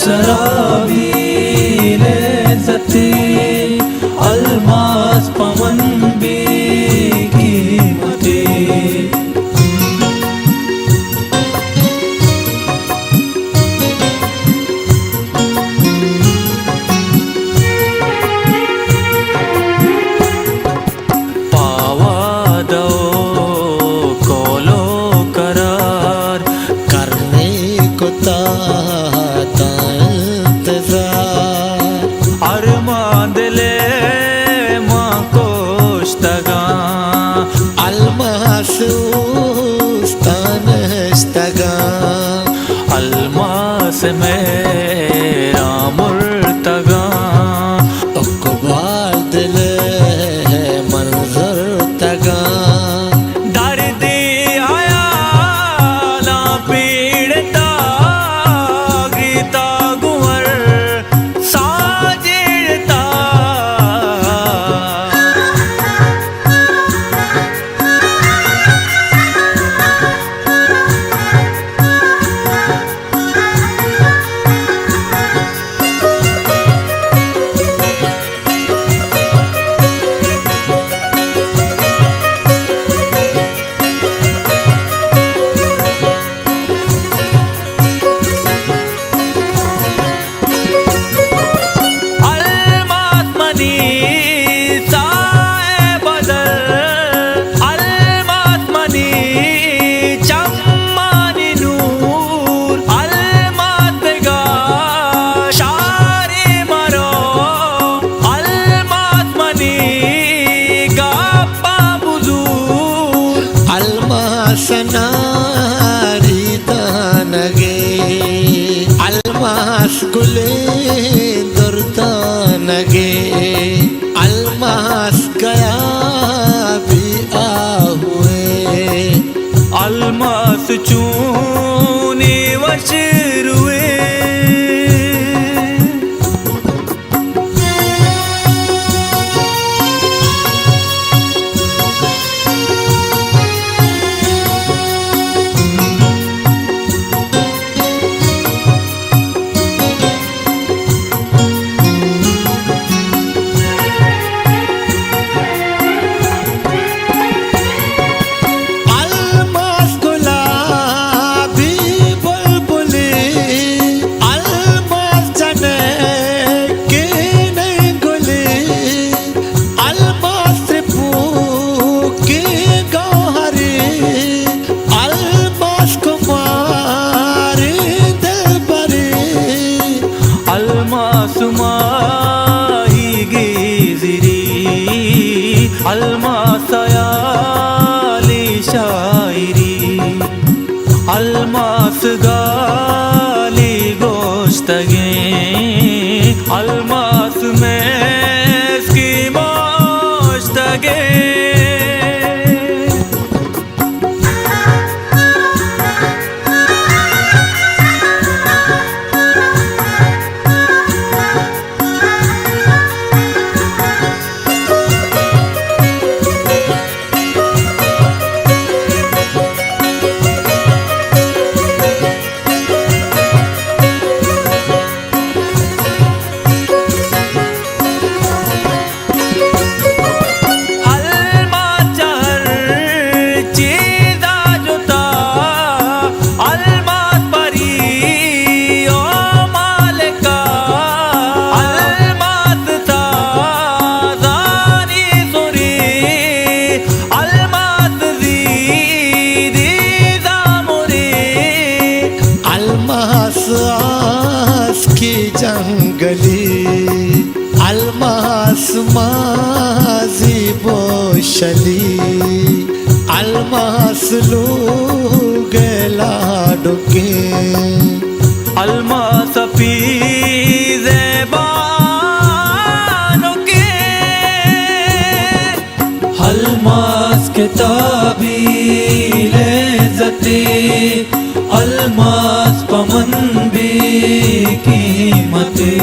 सराबील इज़्ज़ती अलमास पवन भी कीमती। अरमान दिले माँ कोश्तगा अलमास उस्तान इश्तगा अलमास मेरा मुर्तगा अकबाल दिले मंजर तगा दर्दी आया ना पीड़ता गीता गुवर साजिरता सनारी तानगे अलमास गुले दुर्तानगे अलमास गया भी आहुए अलमास चूने वशरुए अलमास आली शायरी अलमास गाली गोश्तगे अलमास में इसकी मोश्तगे की जंगली अलमास माजी बोशली अलमास लूगेला डुके अलमास पीज़े बानों के अलमास के ताबील इज़्ज़ती अलमास पवन भी कीमती।